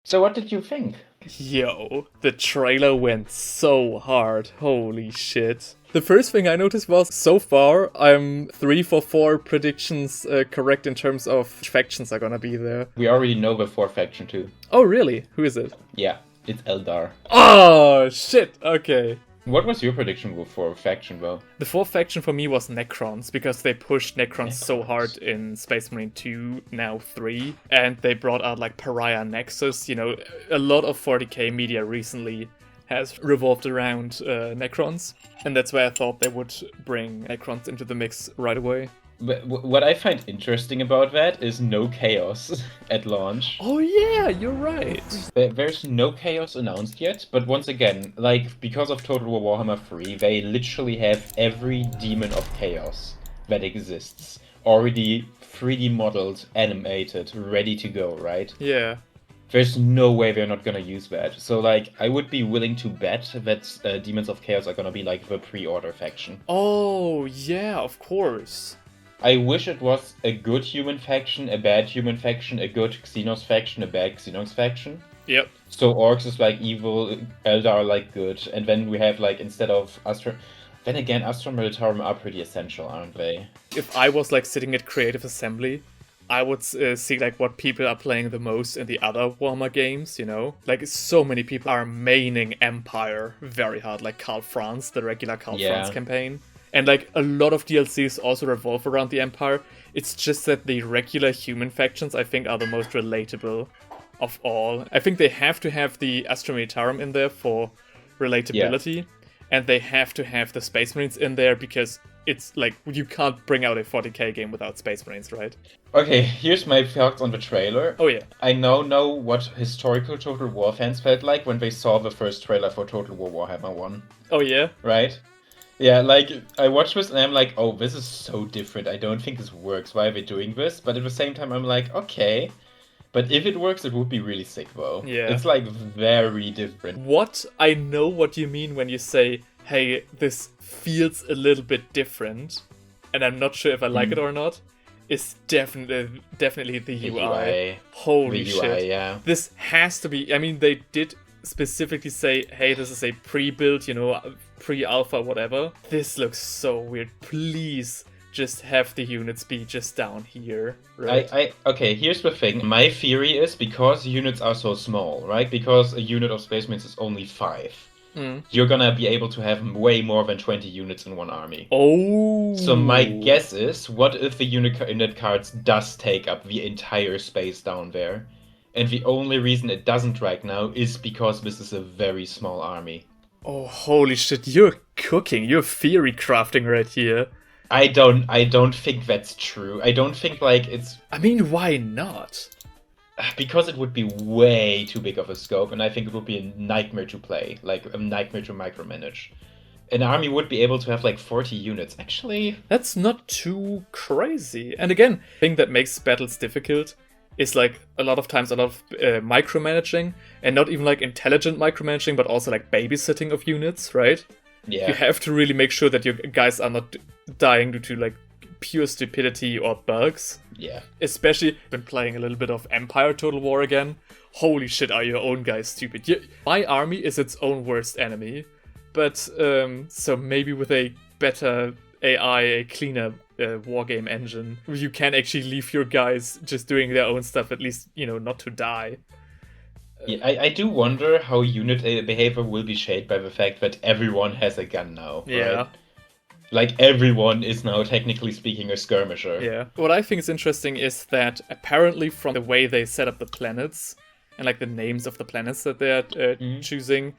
So what did you think? Yo, the trailer went so hard. Holy shit. The first thing I noticed was, so far, I'm 3 for 4 predictions correct in terms of factions are gonna be there. We already know the fourth faction too. Oh, really? Who is it? Yeah, it's Eldar. Oh, shit. Okay. What was your prediction for faction, though? The fourth faction for me was Necrons, because they pushed Necrons so hard in Space Marine 2, now 3, and they brought out like Pariah Nexus. You know, a lot of 40k media recently has revolved around Necrons, and that's why I thought they would bring Necrons into the mix right away. But what I find interesting about that is no chaos at launch. Oh yeah, you're right. There's no chaos announced yet, but once again, like, because of Total War Warhammer 3, they literally have every demon of chaos that exists already 3D modeled, animated, ready to go, right? Yeah. There's no way they're not gonna use that. So, like, I would be willing to bet that Demons of Chaos are gonna be, like, the pre-order faction. Oh yeah, of course. I wish it was a good human faction, a bad human faction, a good Xenos faction, a bad Xenos faction. Yep. So Orcs is like evil, Eldar are like good, and then we have like instead of Astra. Then again, Astra Militarum are pretty essential, aren't they? If I was like sitting at Creative Assembly, I would see like what people are playing the most in the other Warhammer games, you know? Like so many people are maining Empire very hard, like Karl Franz, the regular Karl Franz campaign. And like a lot of DLCs also revolve around the Empire. It's just that the regular human factions I think are the most relatable of all. I think they have to have the Astra Militarum in there for relatability. Yeah. And they have to have the Space Marines in there because it's like, you can't bring out a 40k game without Space Marines, right? Okay, here's my thoughts on the trailer. Oh yeah. I now know what historical Total War fans felt like when they saw the first trailer for Total War Warhammer 1. Oh yeah? Right? Yeah, like, I watched this and I'm like, oh, this is so different. I don't think this works. Why are they doing this? But at the same time, I'm like, okay. But if it works, it would be really sick, though. Yeah. It's, like, very different. What? I know what you mean when you say, hey, this feels a little bit different, and I'm not sure if I like it or not, is definitely the UI. Holy shit. UI, yeah. This has to be... I mean, they did specifically say, hey, this is a pre-built, you know, pre-alpha, whatever. This looks so weird. Please just have the units be just down here, right? Okay, here's the thing. My theory is because units are so small, right? Because a unit of Space Marines is only 5. You're gonna be able to have way more than 20 units in one army. Oh! So my guess is, what if the unit cards does take up the entire space down there? And the only reason it doesn't right now is because this is a very small army. Oh, holy shit, you're cooking. You're theory crafting right here. I don't think that's true. I don't think, like, it's... I mean, why not? Because it would be way too big of a scope, and I think it would be a nightmare to play. Like, a nightmare to micromanage. An army would be able to have, like, 40 units. Actually... That's not too crazy. And again, the thing that makes battles difficult is, like, a lot of times a lot of micromanaging, and not even, like, intelligent micromanaging, but also, like, babysitting of units, right? Yeah. You have to really make sure that your guys are not dying due to, like, pure stupidity or bugs. Yeah. Especially when playing a little bit of Empire Total War again. Holy shit, are your own guys stupid. My army is its own worst enemy. But, so maybe with a better AI, a cleaner wargame engine, you can actually leave your guys just doing their own stuff, at least, you know, not to die. Yeah, I do wonder how unit behavior will be shaped by the fact that everyone has a gun now. Yeah. Right? Like, everyone is now, technically speaking, a skirmisher. Yeah. What I think is interesting is that apparently from the way they set up the planets, and like the names of the planets that they're choosing,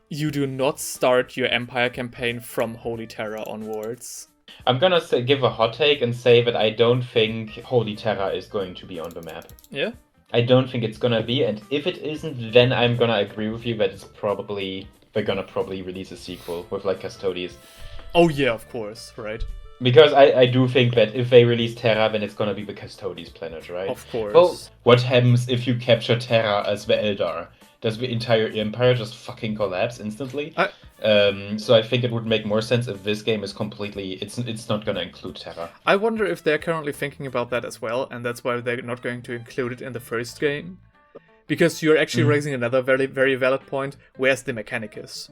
you do not start your Empire campaign from Holy Terra onwards. I'm gonna give a hot take and say that I don't think Holy Terra is going to be on the map. Yeah? I don't think it's gonna be, and if it isn't, then I'm gonna agree with you that it's probably... They're gonna probably release a sequel with, like, Custodes. Oh yeah, of course, right? Because I do think that if they release Terra, then it's gonna be the Custodes planet, right? Of course. Well, what happens if you capture Terra as the Eldar? Does the entire Empire just fucking collapse instantly? So I think it would make more sense if this game is completely... It's not gonna include Terra. I wonder if they're currently thinking about that as well, and that's why they're not going to include it in the first game. Because you're actually raising another very, very valid point. Where's the Mechanicus?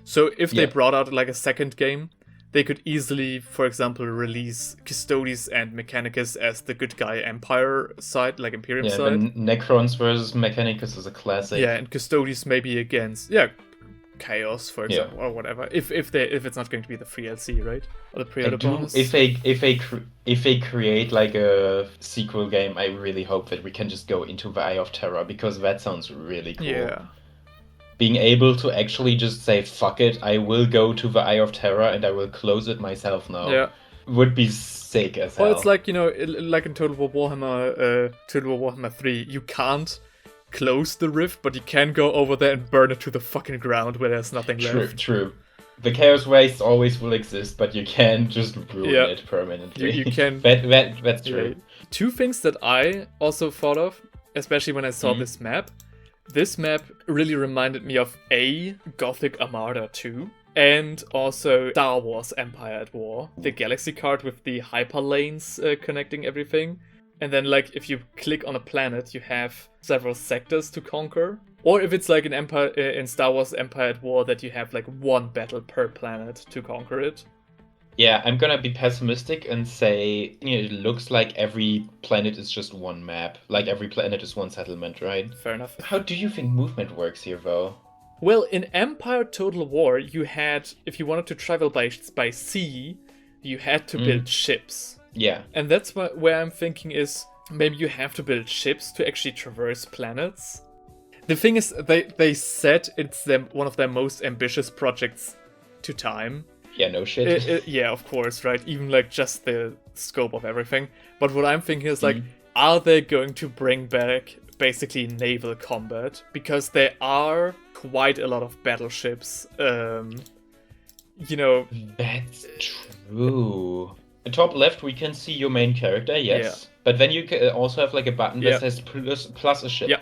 So if they brought out like a second game, they could easily, for example, release Custodes and Mechanicus as the good guy Empire side, like Imperium side. Yeah, Necrons versus Mechanicus is a classic. Yeah, and Custodes maybe against Chaos, for example, or whatever. If it's not going to be the free LC, right? Or the pre-order bonus. If they create like a sequel game, I really hope that we can just go into the Eye of Terror, because that sounds really cool. Yeah. Being able to actually just say, fuck it, I will go to the Eye of Terror and I will close it myself now. Yeah. Would be sick as hell. Well, it's like, like in Total War Warhammer 3, you can't close the rift, but you can go over there and burn it to the fucking ground where there's nothing left. True. The Chaos Waste always will exist, but you can just ruin it permanently. You can. That's true. Yeah. Two things that I also thought of, especially when I saw this map. This map really reminded me of Gothic Armada 2, and also Star Wars Empire at War. The galaxy card with the hyperlanes connecting everything. And then, like, if you click on a planet, you have several sectors to conquer. Or if it's like in Star Wars Empire at War, that you have like one battle per planet to conquer it. Yeah, I'm gonna be pessimistic and say, it looks like every planet is just one map. Like every planet is one settlement, right? Fair enough. How do you think movement works here, though? Well, in Empire Total War, you had, if you wanted to travel by sea, you had to build ships. Yeah. And that's where I'm thinking is, maybe you have to build ships to actually traverse planets. The thing is, they said it's one of their most ambitious projects to time. Yeah, no shit. Yeah, of course, right? Even like just the scope of everything. But what I'm thinking is like, are they going to bring back basically naval combat? Because there are quite a lot of battleships. That's true. Top left, we can see your main character, yes. Yeah. But then you can also have like a button that says plus a ship. Yeah.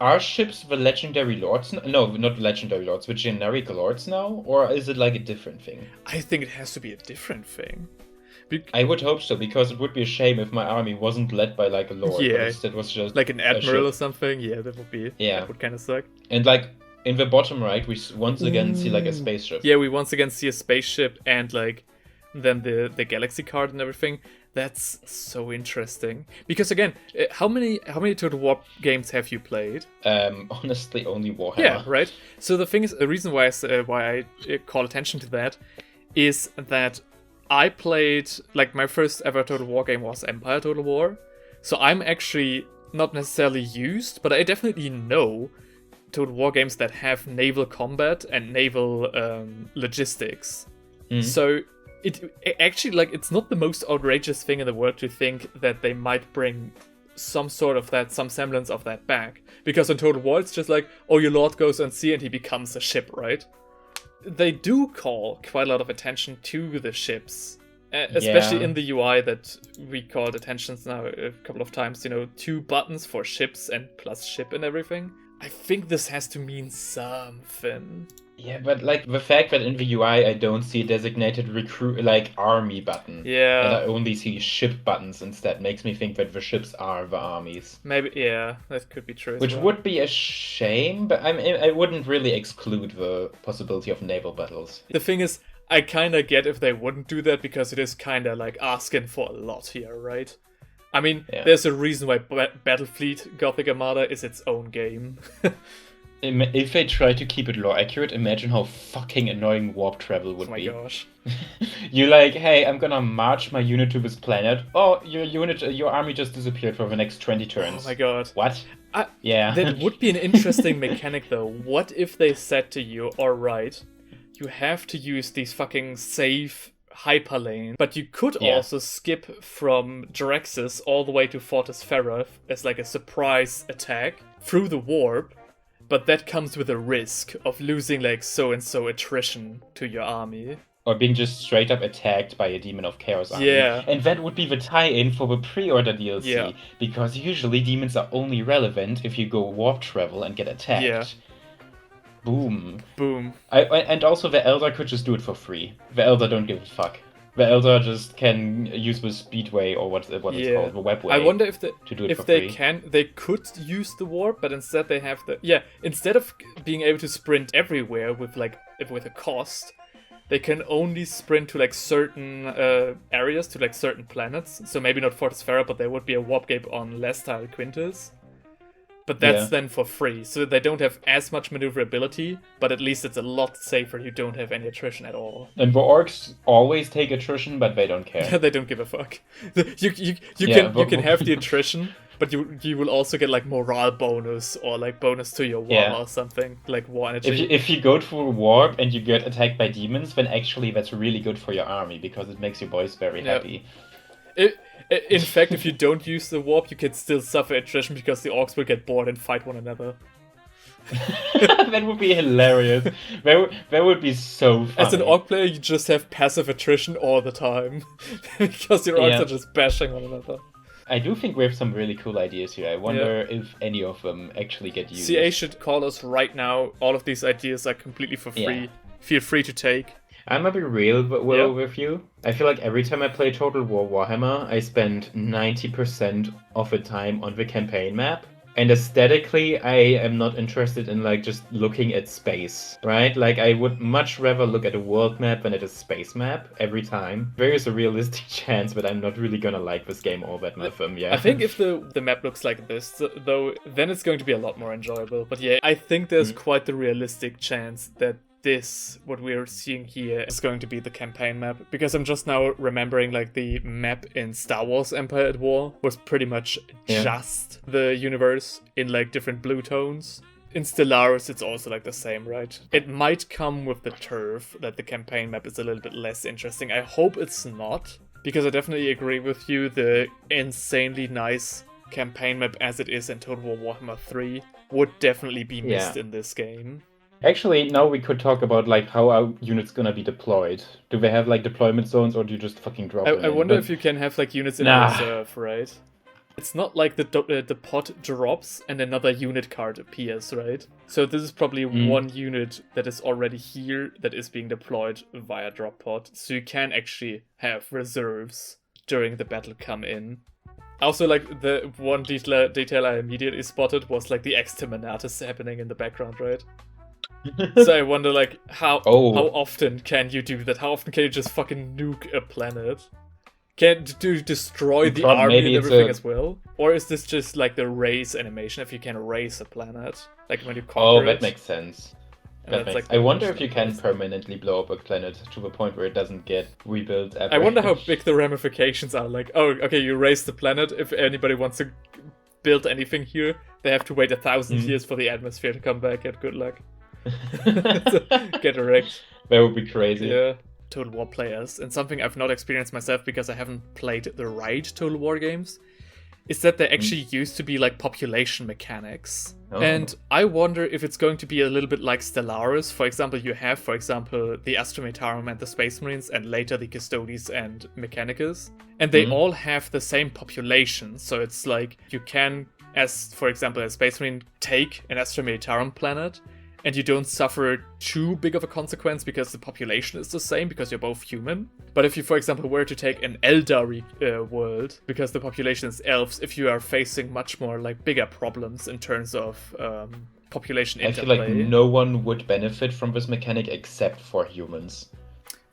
Are ships the legendary lords? No, not legendary lords, the generic lords now? Or is it like a different thing? I think it has to be a different thing. I would hope so, because it would be a shame if my army wasn't led by like a lord. Yeah. But it was just like an admiral or something. Yeah, that would be. Yeah. That would kind of suck. And like in the bottom right, we once again see like a spaceship. Yeah, we once again see a spaceship and like then the galaxy card and everything. That's so interesting. Because again, how many Total War games have you played? Honestly, only Warhammer. Yeah, right. So the thing is, the reason why I call attention to that is that I played, like, my first ever Total War game was Empire Total War. So I'm actually not necessarily used, but I definitely know Total War games that have naval combat and naval logistics. So it actually, like, it's not the most outrageous thing in the world to think that they might bring some semblance of that back. Because in Total War, it's just like, oh, your lord goes on sea and he becomes a ship, right? They do call quite a lot of attention to the ships. Especially in the UI that we called attentions now a couple of times, 2 buttons for ships and plus ship and everything. I think this has to mean something. Yeah, but like the fact that in the UI I don't see a designated recruit like army button. Yeah. And I only see ship buttons instead makes me think that the ships are the armies. Maybe, yeah, that could be true. Which would be a shame, but I wouldn't really exclude the possibility of naval battles. The thing is, I kinda get if they wouldn't do that because it is kinda like asking for a lot here, right? I mean, there's a reason why Battlefleet Gothic Armada is its own game. If they try to keep it lore accurate, imagine how fucking annoying warp travel would be. Oh my gosh. You're like, hey, I'm gonna march my unit to this planet. Oh, your army just disappeared for the next 20 turns. Oh my god. What? Yeah. That would be an interesting mechanic though. What if they said to you, alright, you have to use these fucking safe hyperlane, but you could also skip from Draxis all the way to Fortis Ferra as like a surprise attack through the warp, but that comes with a risk of losing like so-and-so attrition to your army. Or being just straight up attacked by a Demon of Chaos army. Yeah. And that would be the tie-in for the pre-order DLC, because usually demons are only relevant if you go warp travel and get attacked. Yeah. Boom. Boom. And also the Eldar could just do it for free. The Eldar don't give a fuck. The Eldar just can use the speedway or what it's called, the webway. I wonder if to do it if for they free. they could use the warp, but instead they have instead of being able to sprint everywhere with a cost, they can only sprint to like certain areas, to like certain planets. So maybe not Fortis Terra, but there would be a warp gate on Lestile Quintus. But that's then for free, so they don't have as much maneuverability, but at least it's a lot safer. You don't have any attrition at all. And the orcs always take attrition, but they don't care. They don't give a fuck. You can have the attrition, but you will also get like morale bonus or like bonus to your war or something, like war energy. If you go through a warp and you get attacked by demons, then actually that's really good for your army because it makes your boys very happy. In fact, if you don't use the warp, you can still suffer attrition because the orcs will get bored and fight one another. That would be hilarious. That would be so funny. As an orc player, you just have passive attrition all the time because your orcs are just bashing one another. I do think we have some really cool ideas here. I wonder if any of them actually get used. CA should call us right now. All of these ideas are completely for free. Feel free to take. I'm gonna be real with you. I feel like every time I play Total War Warhammer, I spend 90% of the time on the campaign map. And aesthetically, I am not interested in like just looking at space, right? Like I would much rather look at a world map than at a space map every time. There is a realistic chance that I'm not really gonna like this game all that much. I think if the map looks like this, though, then it's going to be a lot more enjoyable. But yeah, I think there's quite the realistic chance that what we're seeing here is going to be the campaign map, because I'm just now remembering like the map in Star Wars Empire at War was pretty much just the universe in like different blue tones. In Stellaris it's also like the same, right? It might come with the turf that the campaign map is a little bit less interesting. I hope it's not, because I definitely agree with you, the insanely nice campaign map as it is in Total War Warhammer 3 would definitely be missed in this game. Actually, now we could talk about like how our units gonna be deployed. Do they have like deployment zones, or do you just fucking drop them? I wonder if you can have like units in a reserve, right? It's not like the pot drops and another unit card appears, right? So this is probably one unit that is already here that is being deployed via drop pod. So you can actually have reserves during the battle come in. Also, like, the one detail I immediately spotted was like the Exterminatus happening in the background, right? So I wonder, like, how often can you do that? How often can you just fucking nuke a planet? Do you destroy the army and everything as well? Or is this just like the race animation, if you can raise a planet? Like when you conquer it? That makes sense. I wonder if you can permanently blow up a planet to the point where it doesn't get rebuilt ever. I wonder how big the ramifications are. Like, oh, okay, you raise the planet. If anybody wants to build anything here, they have to wait 1,000 years for the atmosphere to come back, and good luck. Get wrecked. That would be crazy. Yeah. Total War players, and something I've not experienced myself because I haven't played the right Total War games, is that there actually used to be like population mechanics. And I wonder if it's going to be a little bit like Stellaris. For example, you have, the Astrometarum and the Space Marines, and later the Custodes and Mechanicus. And they all have the same population. So it's like you can, as for example, a Space Marine, take an Astrometarum planet, and you don't suffer too big of a consequence because the population is the same, because you're both human. But if you, for example, were to take an Eldar world, because the population is elves, if you are facing much more like bigger problems in terms of population interplay. I feel like no one would benefit from this mechanic except for humans.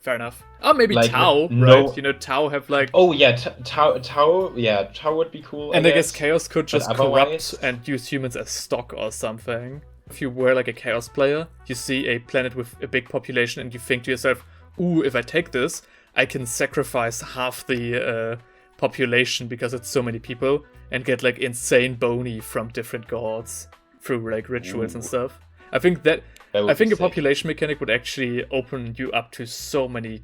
Fair enough. Oh, maybe like, Tau, no... right? You know, Tau have like... Oh, yeah, Tau would be cool, And I guess Chaos could just corrupt and use humans as stock or something. If you were like a Chaos player, you see a planet with a big population and you think to yourself, ooh, if I take this, I can sacrifice half the population because it's so many people and get like insane boni from different gods through like rituals and stuff. I think a population mechanic would actually open you up to so many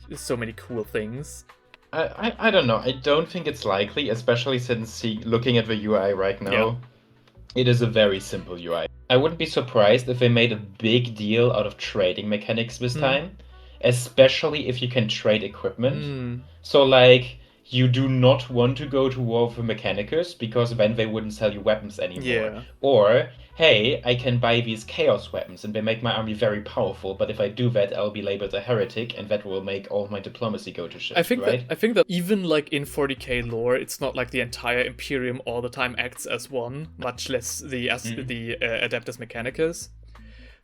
cool things. I don't know. I don't think it's likely, especially since looking at the UI right now. Yeah. It is a very simple UI. I wouldn't be surprised if they made a big deal out of trading mechanics this time, especially if you can trade equipment. So like, you do not want to go to war with Mechanicus because then they wouldn't sell you weapons anymore. Yeah. Or, hey, I can buy these chaos weapons and they make my army very powerful, but if I do that, I'll be labeled a heretic and that will make all of my diplomacy go to shit, I think right? that even like in 40k lore, it's not like the entire Imperium all the time acts as one, much less the Adeptus Mechanicus.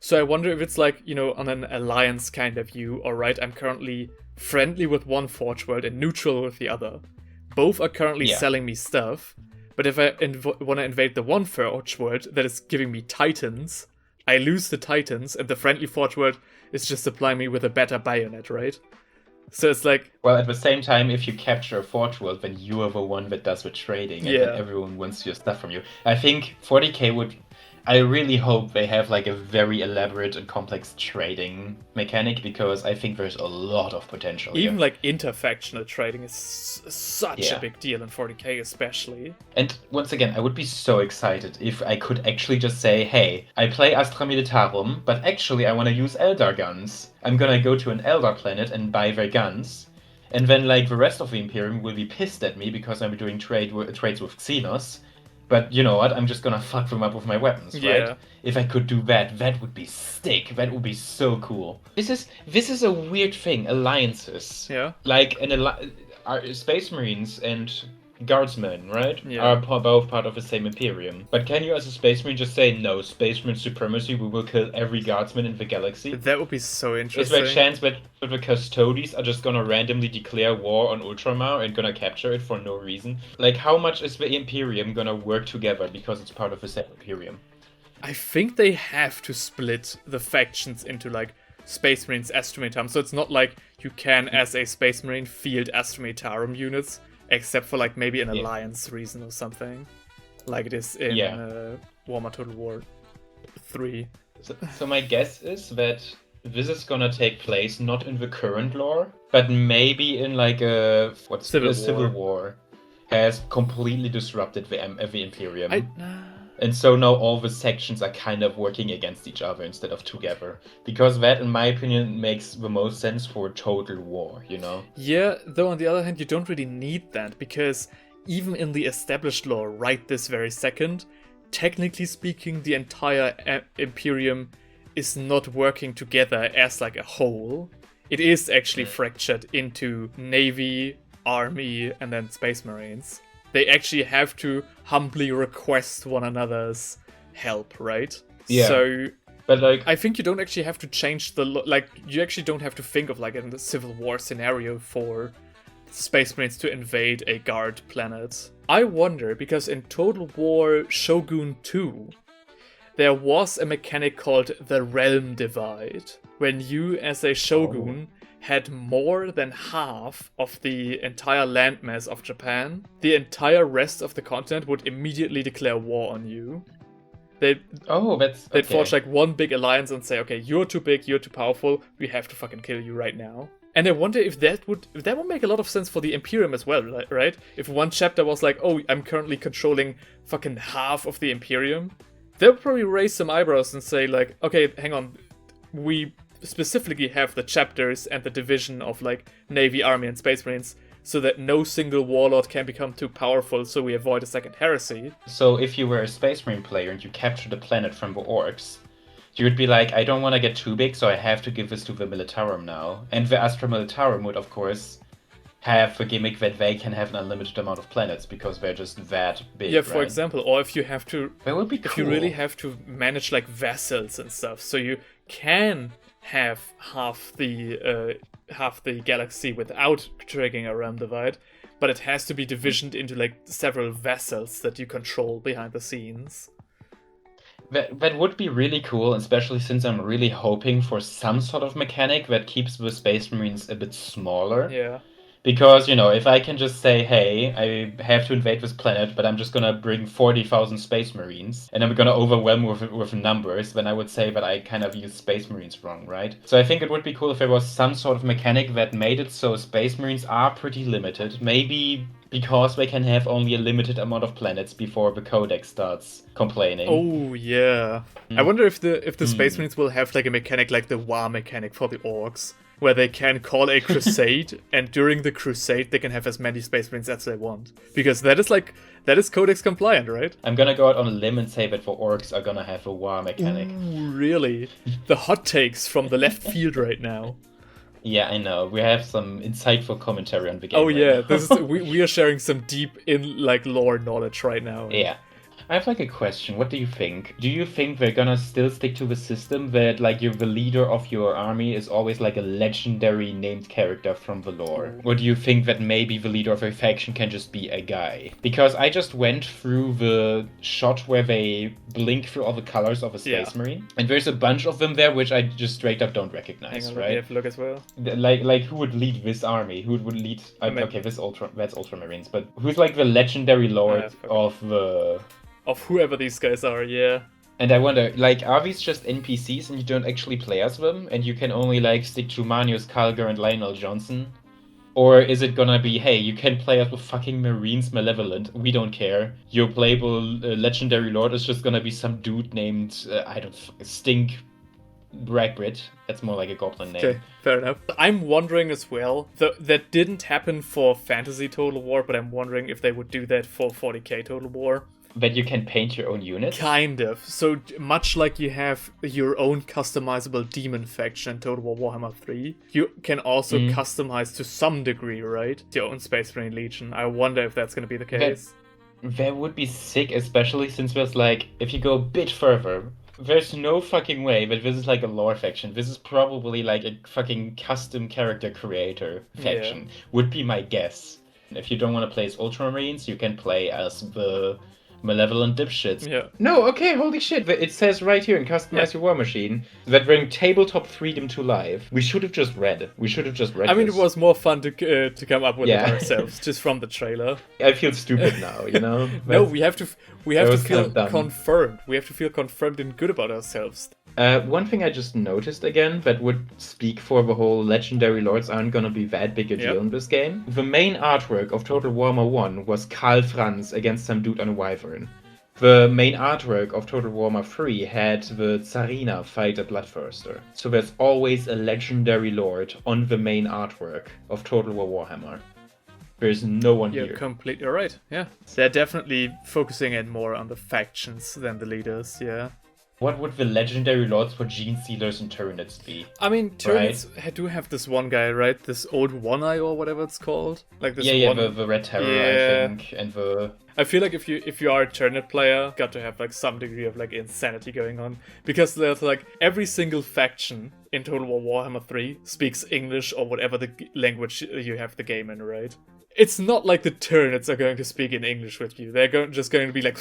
So I wonder if it's like, you know, on an alliance kind of view, alright, I'm currently friendly with one Forge World and neutral with the other. Both are currently selling me stuff, but if I want to invade the one Forge World that is giving me Titans, I lose the Titans, and the friendly Forge World is just supplying me with a better bayonet, right? So it's like... Well, at the same time, if you capture a Forge World, then you are the one that does the trading, and then everyone wants your stuff from you. I think 40k would... I really hope they have like a very elaborate and complex trading mechanic, because I think there's a lot of potential Even here. like interfactional trading is such a big deal in 40k especially. And once again, I would be so excited if I could actually just say, hey, I play Astra Militarum, but actually I want to use Eldar guns. I'm gonna go to an Eldar planet and buy their guns. And then like the rest of the Imperium will be pissed at me because I'm doing trades with Xenos. But you know what? I'm just gonna fuck them up with my weapons, right? If I could do that, that would be sick. That would be so cool. This is a weird thing. Alliances. Yeah. Like Space Marines and Guardsmen, right? Are both part of the same Imperium. But can you, as a Space Marine, just say no? Space Marine supremacy. We will kill every Guardsman in the galaxy. That would be so interesting. Is there a chance that the Custodes are just gonna randomly declare war on Ultramar and gonna capture it for no reason? Like, how much is the Imperium gonna work together because it's part of the same Imperium? I think they have to split the factions into like Space Marines, Astra Militarum. So it's not like you can, as a Space Marine, field Astra Militarum units, except for like maybe an alliance reason or something, like it is in Warhammer Total War 3. So my guess is that this is gonna take place not in the current lore, but maybe in like a Civil War has completely disrupted the Imperium. And so now all the sections are kind of working against each other instead of together. Because that, in my opinion, makes the most sense for Total War, you know? Yeah, though on the other hand, you don't really need that, because even in the established lore right this very second, technically speaking, the entire Imperium is not working together as like a whole. It is actually fractured into Navy, Army, and then Space Marines. They actually have to humbly request one another's help, right? Yeah. So, but like, I think you don't actually have to change you actually don't have to think of like in the Civil War scenario for Space Marines to invade a guard planet. I wonder, because in Total War Shogun 2, there was a mechanic called the Realm Divide, when you as a Shogun had more than half of the entire landmass of Japan, the entire rest of the continent would immediately declare war on you. They'd forge like one big alliance and say, okay, you're too big, you're too powerful, we have to fucking kill you right now. And I wonder if that would make a lot of sense for the Imperium as well, right? If one chapter was like, oh, I'm currently controlling fucking half of the Imperium, they would probably raise some eyebrows and say like, okay, hang on, we specifically have the chapters and the division of like Navy, Army, and Space Marines so that no single warlord can become too powerful, so we avoid a second heresy. So if you were a Space Marine player and you captured a planet from the orcs, you would be like, I don't want to get too big, so I have to give this to the Militarum now. And the Astra Militarum would, of course, have the gimmick that they can have an unlimited amount of planets because they're just that big. Yeah, for example, or if you have to, that would be cool. If you really have to manage like vassals and stuff, so you can have half the galaxy without triggering a realm divide, but it has to be divisioned into like several vassals that you control behind the scenes. That would be really cool, especially since I'm really hoping for some sort of mechanic that keeps the Space Marines a bit smaller. Yeah. Because, you know, if I can just say, hey, I have to invade this planet, but I'm just gonna bring 40,000 Space Marines, and I'm gonna overwhelm with numbers, then I would say that I kind of use Space Marines wrong, right? So I think it would be cool if there was some sort of mechanic that made it so Space Marines are pretty limited. Maybe because they can have only a limited amount of planets before the Codex starts complaining. Oh, yeah. I wonder if the Space Marines will have like a mechanic like the War mechanic for the Orcs, where they can call a crusade, and during the crusade they can have as many Space Marines as they want. Because that is Codex compliant, right? I'm gonna go out on a limb and say that the orcs are gonna have a war mechanic. Ooh, really? The hot takes from the left field right now. Yeah, I know. We have some insightful commentary on the game. Oh right yeah, now. this is we are sharing some deep lore knowledge right now. Yeah. I have a question. What do you think? Do you think they're gonna still stick to the system that the leader of your army is always a legendary named character from the lore? Or do you think that maybe the leader of a faction can just be a guy? Because I just went through the shot where they blink through all the colors of a Space Marine, and there's a bunch of them there which I just straight up don't recognize, Hang on, right? let me have a look as well. Like who would lead this army? Who would lead? Okay, that's Ultramarines, but who's the legendary lord of the? Of whoever these guys are, yeah. And I wonder, are these just NPCs and you don't actually play as them? And you can only, stick to MAGNEUS, Calgar, and Lionel Johnson? Or is it gonna be, hey, you can play as the fucking Marines Malevolent, we don't care. Your playable legendary lord is just gonna be some dude named, Stink Bragbrit. That's more like a goblin name. Okay, fair enough. I'm wondering as well, that didn't happen for Fantasy Total War, but I'm wondering if they would do that for 40k Total War. That you can paint your own units? Kind of. So much like you have your own customizable demon faction in Total War Warhammer 3, you can also customize to some degree, right? Your own Space Marine Legion. I wonder if that's going to be the case. That would be sick, especially since there's if you go a bit further, there's no fucking way that this is a lore faction. This is probably a fucking custom character creator faction, would be my guess. If you don't want to play as Ultramarines, you can play as the malevolent dipshits. Yeah. No, okay, holy shit. It says right here in Customize Your War Machine that bring tabletop freedom to life. We should have just read. I mean, it was more fun to come up with it ourselves, just from the trailer. I feel stupid now, you know? No, we have to feel confirmed. We have to feel confirmed and good about ourselves. One thing I just noticed again that would speak for the whole legendary lords aren't gonna be that big a deal in this game. The main artwork of Total Warhammer 1 was Karl Franz against some dude on a wyvern. The main artwork of Total Warhammer 3 had the Tsarina fight a Bloodthirster. So there's always a legendary lord on the main artwork of Total War Warhammer. There's no one here. You're completely right, yeah. They're definitely focusing in more on the factions than the leaders, yeah. What would the legendary lords for Gene Stealers and Tyranids be? I mean, Tyranids do have this one guy, right? This old One-Eye or whatever it's called. Like this the Red Terror, I think, and the... I feel like if you are a Tyrannid player, got to have some degree of insanity going on, because there's every single faction in Total War Warhammer 3 speaks English or whatever the language you have the game in, right? It's not like the Tyranids are going to speak in English with you. They're just going to be like...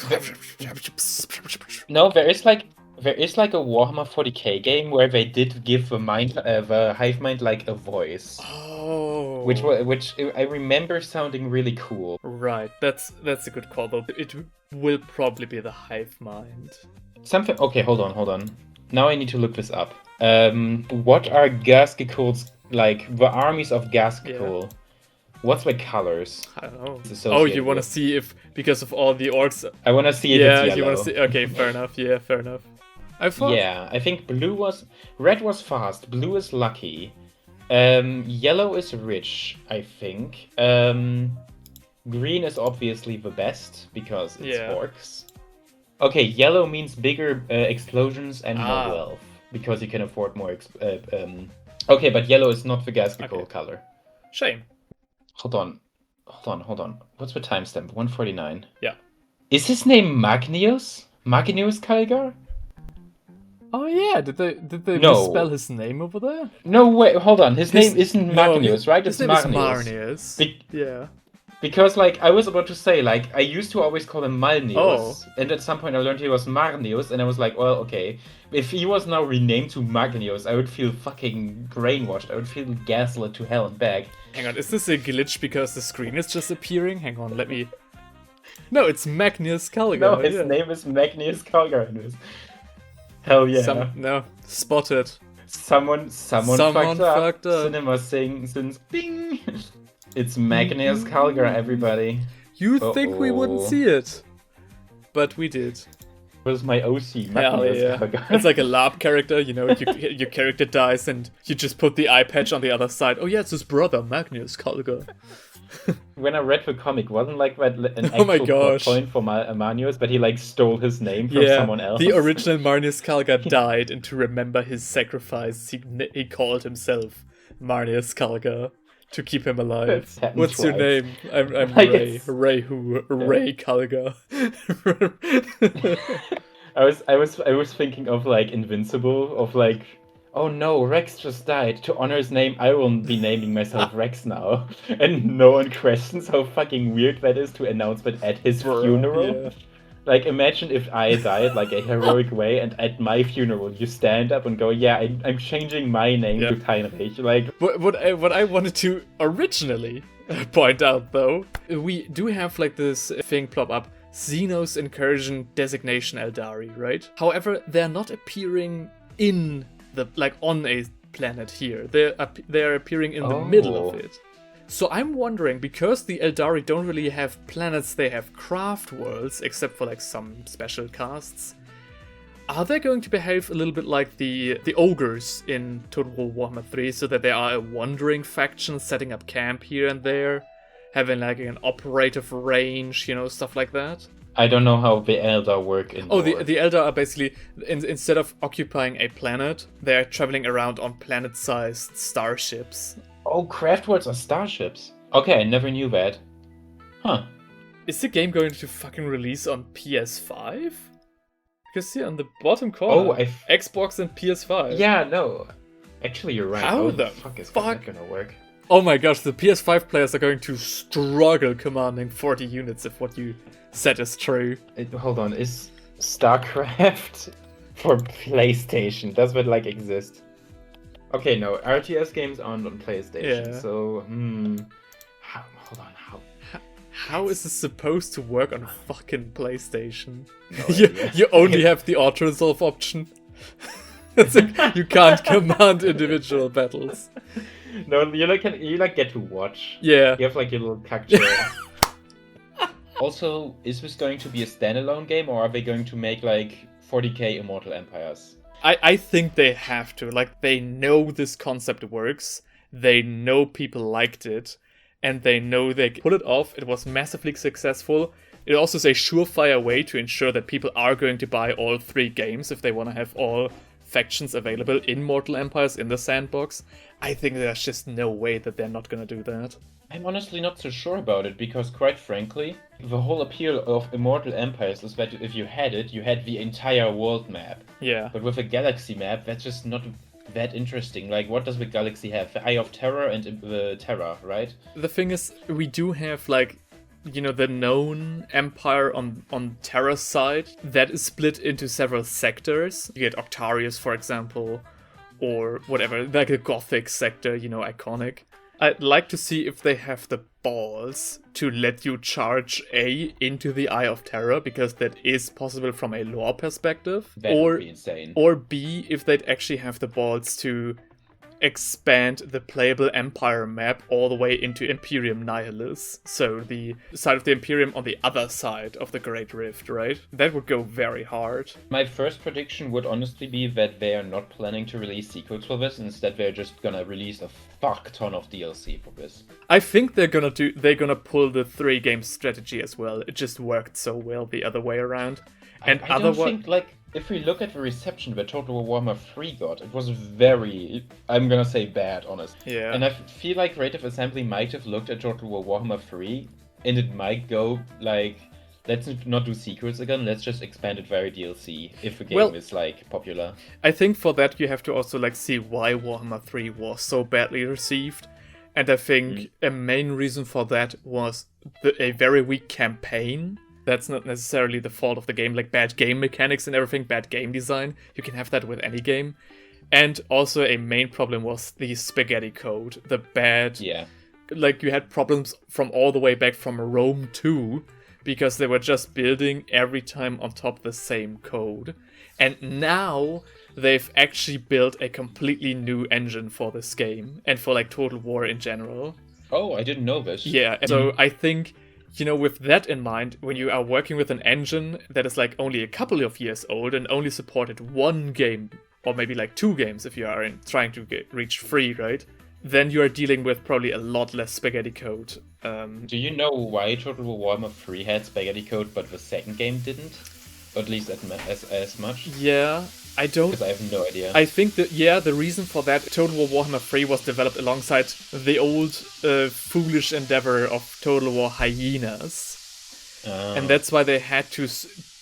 No, there is a Warhammer 40k game where they did give the hive mind a voice. Oh. Which I remember sounding really cool. Right, that's a good call though. It will probably be the hive mind. Something. Okay, hold on. Now I need to look this up. What are Ghazghkull's the armies of Ghazghkull? Yeah. What's the colors? I don't know. Oh, you want to see if because of all the orcs? I want to see if it's yellow. You want to see? Okay, fair enough. Yeah, fair enough. I think red was fast. Blue is lucky. Yellow is rich, I think. Green is obviously the best because it's orcs. Okay, yellow means bigger explosions and more wealth because you can afford more. Okay, but yellow is not the Ghazghkull color. Shame. Hold on. What's the timestamp? 149. Yeah. Is his name MAGNEUS? MAGNEUS Calgar? Oh yeah, did they misspell his name over there? No, wait, hold on. His name isn't MAGNEUS, right? It's MAGNEUS. Yeah. Because I was about to say I used to always call him MALNEUS, and at some point I learned he was MAGNEUS, and I was like, well, okay, if he was now renamed to MAGNEUS, I would feel fucking brainwashed. I would feel gaslit to hell and back. Hang on, is this a glitch because the screen is just appearing? Hang on, let me... No, it's MAGNEUS Calgar. No, his name is MAGNEUS Calgar. Hell yeah. Spotted. Someone fucked up. Cinema since bing. It's MAGNEUS Calgar, everybody. You think we wouldn't see it, but we did. Was my OC Hell MAGNEUS yeah. Karga. It's like a lab character, you know, your character dies and you just put the eye patch on the other side. Oh yeah, it's his brother, MAGNEUS Karga. When I read the comic, wasn't like that an Oh my actual plot gosh. point for MAGNEUS, but he like stole his name from Yeah, someone else. the original MAGNEUS Karga died, and to remember his sacrifice, he called himself MAGNEUS Karga to keep him alive. That's happened What's your twice. name? I'm Like, Ray. it's- Ray who? Ray Karga. I was thinking of like Invincible, of like, oh no, Rex just died. To honor his name, I will be naming myself Rex now. And no one questions how fucking weird that is to announce that at his funeral. Yeah. Like, imagine if I died like a heroic way, and at my funeral you stand up and go, yeah, I'm changing my name Yeah. to Heinrich. Like, What I wanted to originally point out, though, we do have like this thing plop up, Xenos Incursion Designation Eldari, right? However, they're not appearing in the on a planet here. They're appearing in the middle of it. So I'm wondering, because the Eldari don't really have planets, they have craft worlds, except for like some special casts. Are they going to behave a little bit like the ogres in Total War Warhammer 3, so that they are a wandering faction setting up camp here and there, having like an operative range, you know, stuff like that? I don't know how the Eldar work in Oh, Lore. the Eldar are basically, instead of occupying a planet, they're traveling around on planet-sized starships. Oh, craft worlds are starships. Okay, I never knew that. Huh. Is the game going to fucking release on PS5? Because see, on the bottom corner, Xbox and PS5. Yeah, no. Actually, you're right. How How the the fuck is fuck? that gonna work? Oh my gosh, the PS5 players are going to struggle commanding 40 units if what you said is true. Hold on, is StarCraft for PlayStation? Does that like exist? Okay, no, RTS games aren't on PlayStation. Yeah. So, hold on, how? How is this supposed to work on a fucking PlayStation? No you, idea. you only have the auto resolve option. It's like, you can't command individual battles. No, you get to watch. Yeah. You have like your little character. Also, is this going to be a standalone game, or are they going to make like 40k Immortal Empires? I think they have to. Like, they know this concept works. They know people liked it. And they know they can pull it off. It was massively successful. It also is a surefire way to ensure that people are going to buy all 3 games if they want to have all factions available in Mortal Empires in the sandbox. I think there's just no way that they're not going to do that. I'm honestly not so sure about it, because quite frankly, the whole appeal of Immortal Empires is that if you had it, you had the entire world map. Yeah. But with a galaxy map, that's just not that interesting. Like, what does the galaxy have? The Eye of Terror and the Terra, right? The thing is, we do have, like, you know, the known empire on Terra's side that is split into several sectors. You get Octarius, for example, or whatever, like a Gothic sector, you know, iconic. I'd like to see if they have the balls to let you charge A into the Eye of Terror, because that is possible from a lore perspective. That would be insane. Or B, if they'd actually have the balls to expand the playable Empire map all the way into Imperium Nihilus. So the side of the Imperium on the other side of the Great Rift, right? That would go very hard. My first prediction would honestly be that they are not planning to release sequels for this. Instead, they're just gonna release a fuck ton of DLC for this. I think they're gonna pull the 3-game strategy as well. It just worked so well the other way around. And I don't think, like, if we look at the reception that Total War Warhammer 3 got, it was very, I'm gonna say bad, honest. Yeah. And I feel like Creative Assembly might have looked at Total War Warhammer 3, and it might go, like, let's not do sequels again, let's just expand it via DLC, if the game is, like, popular. I think for that you have to also, like, see why Warhammer 3 was so badly received. And I think a main reason for that was a very weak campaign. That's not necessarily the fault of the game, like bad game mechanics and everything, bad game design. You can have that with any game. And also a main problem was the spaghetti code, the bad... Yeah. Like, you had problems from all the way back from Rome 2, because they were just building every time on top the same code. And now they've actually built a completely new engine for this game, and for, like, Total War in general. Oh, I didn't know this. Yeah, so I think you know, with that in mind, when you are working with an engine that is like only a couple of years old and only supported one game, or maybe like 2 games if you are trying to reach 3, right? Then you are dealing with probably a lot less spaghetti code. Do you know why Total War Warhammer 3 had spaghetti code, but the second game didn't? Or at least as much? Yeah, I don't... Because I have no idea. I think that, yeah, the reason for that, Total War Warhammer 3 was developed alongside the old foolish endeavor of Total War Hyenas. And that's why they had to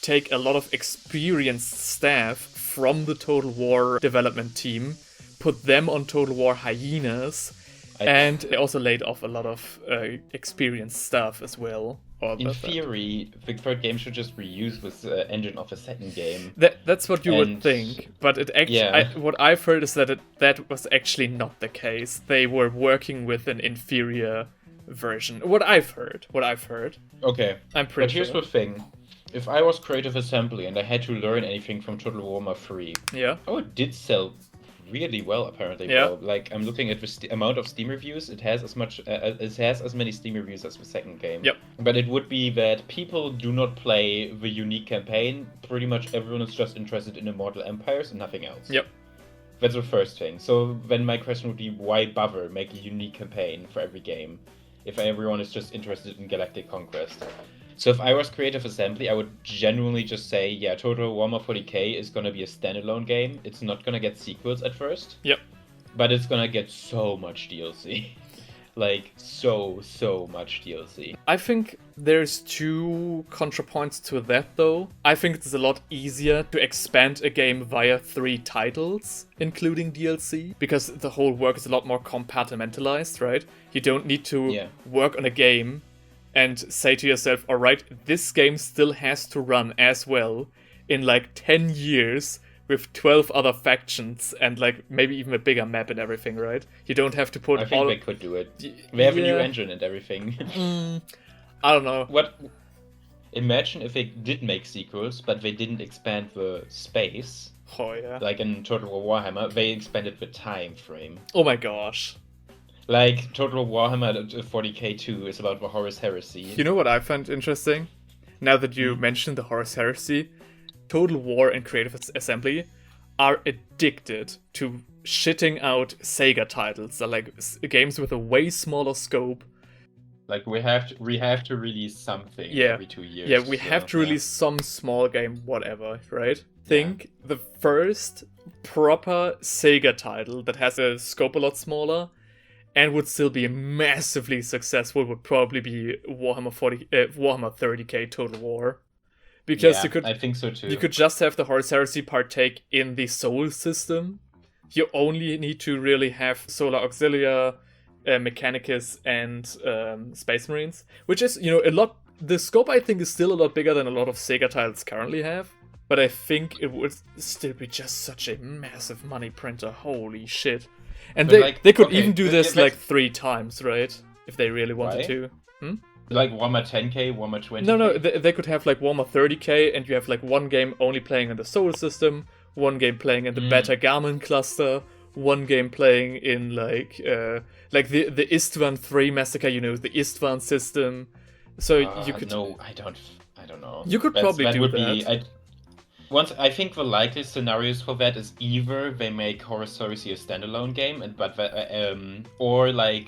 take a lot of experienced staff from the Total War development team, put them on Total War Hyenas, and they also laid off a lot of experienced staff as well. In theory, the third game should just reuse this engine of the second game. That's what you would think, but it actually, what I've heard is that that was actually not the case. They were working with an inferior version. What I've heard. Okay, I'm pretty but here's sure. the thing. If I was Creative Assembly and I had to learn anything from Total War Warhammer 3, it did sell really well, apparently. Yeah. Well, like, I'm looking at the amount of Steam reviews. It has as many Steam reviews as the second game. Yep. But it would be that people do not play the unique campaign. Pretty much everyone is just interested in Immortal Empires and nothing else. Yep. That's the first thing. So then my question would be, why bother make a unique campaign for every game if everyone is just interested in Galactic Conquest? So if I was Creative Assembly, I would genuinely just say, yeah, Total War Warhammer 40k is going to be a standalone game. It's not going to get sequels at first. Yep. But it's going to get so much DLC. Like, so much DLC. I think there's 2 contrapoints to that, though. I think it's a lot easier to expand a game via 3 titles, including DLC, because the whole work is a lot more compartmentalized, right? You don't need to work on a game and say to yourself, alright, this game still has to run as well in like 10 years with 12 other factions and like maybe even a bigger map and everything, right? You don't have to put I think they could do it. They have a new engine and everything. I don't know. Imagine if they did make sequels, but they didn't expand the space. Oh yeah. Like in Total War Warhammer, they expanded the time frame. Oh my gosh. Like, Total Warhammer 40k 2 is about the Horus Heresy. You know what I find interesting? Now that you mentioned the Horus Heresy, Total War and Creative Assembly are addicted to shitting out Sega titles. They're like games with a way smaller scope. Like, we have to release something every 2 years. Yeah, we have to release some small game, whatever, right? Think the first proper Sega title that has a scope a lot smaller and would still be massively successful would probably be Warhammer 30k Total War. Because I think so too. You could just have the Horus Heresy partake in the Soul system. You only need to really have Solar Auxilia, Mechanicus, and Space Marines, which is, you know, a lot. The scope, I think, is still a lot bigger than a lot of Sega titles currently have. But I think it would still be just such a massive money printer. Holy shit. And they could even do this like 3 times, right? If they really wanted to. Like Warhammer 10k, Warhammer 20k? No, they could have like Warhammer 30k, and you have like one game only playing in the Solar System, one game playing in the Beta Garmin cluster, one game playing in like the Istvan 3 Massacre, you know, the Istvan system. So you could... No, I don't know. You could probably do that. I think the likely scenarios for that is either they make Horus Heresy a standalone game, or like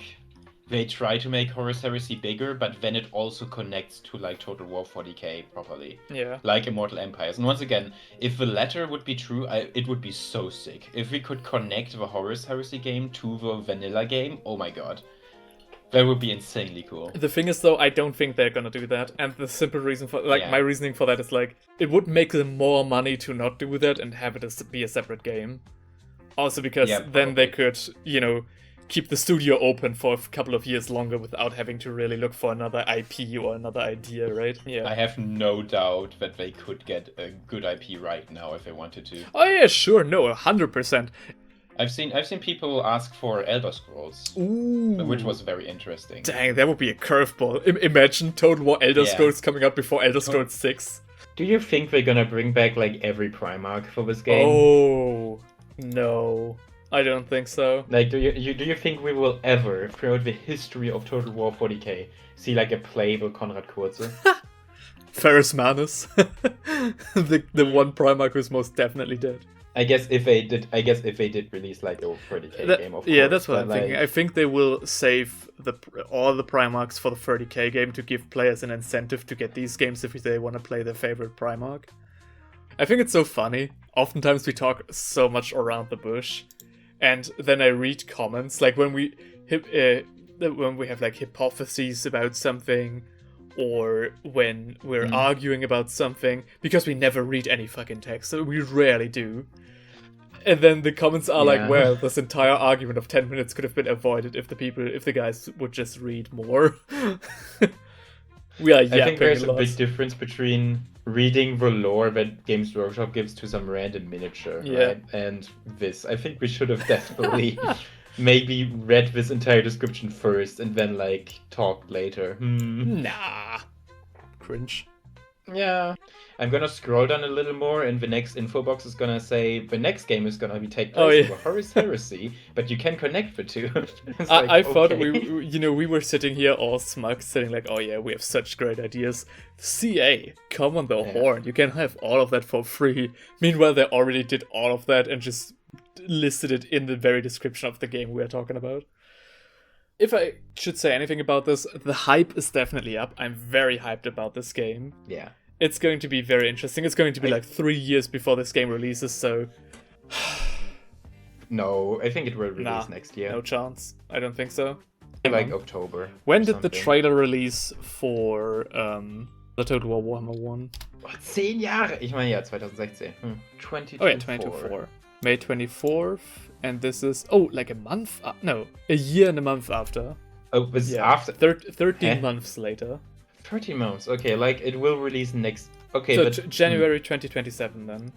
they try to make Horus Heresy bigger, but then it also connects to like Total War 40k properly. Yeah. Like Immortal Empires. And once again, if the latter would be true, it would be so sick. If we could connect the Horus Heresy game to the vanilla game, oh my god. That would be insanely cool. The thing is, though, I don't think they're gonna do that. And the simple reason for, my reasoning for that is, like, it would make them more money to not do that and have it be a separate game. Also because then they could, you know, keep the studio open for a couple of years longer without having to really look for another IP or another idea, right? Yeah. I have no doubt that they could get a good IP right now if they wanted to. Oh yeah, sure, no, 100%. I've seen people ask for Elder Scrolls, which was very interesting. Dang, that would be a curveball. Imagine Total War Elder Scrolls coming out before Elder Scrolls 6. Do you think they're gonna bring back like every Primarch for this game? Oh, no. I don't think so. Like, do you think we will ever, throughout the history of Total War 40k, see like a playable Konrad Kurze? Ferrus Manus, the one Primarch who's most definitely dead. I guess if they did release like a 40k game, of course. Yeah, that's what I'm like, thinking. I think they will save all the Primarchs for the 30k game to give players an incentive to get these games if they want to play their favorite Primarch. I think it's so funny. Oftentimes we talk so much around the bush, and then I read comments like when we have like hypotheses about something, or when we're arguing about something, because we never read any fucking text, so we rarely do. And then the comments are like, well, this entire argument of 10 minutes could have been avoided if the guys would just read more. We are yapping. I think there's a big difference between reading the lore that Games Workshop gives to some random miniature, right? And this. I think we should have definitely maybe read this entire description first and then like talked later. Nah. Cringe. Yeah. I'm gonna scroll down a little more, and the next info box is gonna say the next game is gonna take place in Horus Heresy, but you can connect the two. I thought we were sitting here all smug, sitting like, oh yeah, we have such great ideas. CA, come on the horn, you can have all of that for free. Meanwhile, they already did all of that and just listed it in the very description of the game we are talking about. If I should say anything about this, the hype is definitely up. I'm very hyped about this game. Yeah. It's going to be very interesting. It's going to be like 3 years before this game releases, so... No, I think it will release next year. No chance. I don't think so. Like October. When did the trailer release for the Total War Warhammer 1? 10 Jahre! Ich meine, ja, 2016. 2024. Oh yeah, 2024. May 24th, and this is... Oh, like a month? No, a year and a month after. Oh, this is after? 13 months later. 13 months, okay, like it will release next... Okay, so January 2027 then,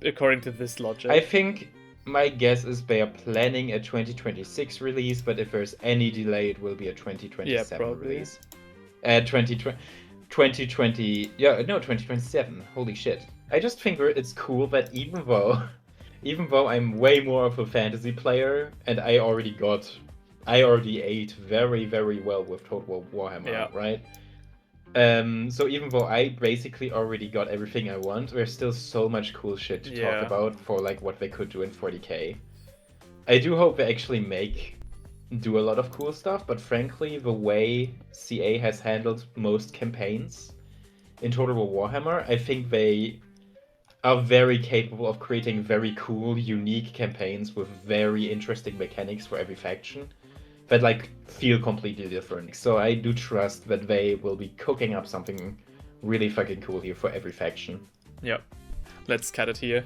according to this logic. I think my guess is they are planning a 2026 release, but if there's any delay, it will be a 2027 release. 2020... Yeah, no, 2027. Holy shit. I just think it's cool that even though I'm way more of a fantasy player, and I already ate very, very well with Total War Warhammer, right? So even though I basically already got everything I want, there's still so much cool shit to talk about for like what they could do in 40k. I do hope they actually do a lot of cool stuff, but frankly, the way CA has handled most campaigns in Total War Warhammer, I think they are very capable of creating very cool, unique campaigns with very interesting mechanics for every faction that like feel completely different. So I do trust that they will be cooking up something really fucking cool here for every faction. Yep. Let's cut it here.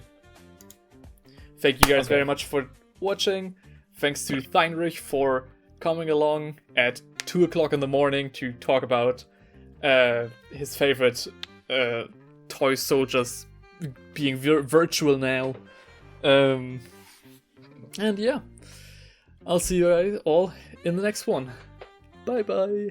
Thank you guys very much for watching. Thanks to Theinrich for coming along at 2 o'clock in the morning to talk about his favorite toy soldiers being virtual now. And yeah, I'll see you guys all in the next one. Bye bye.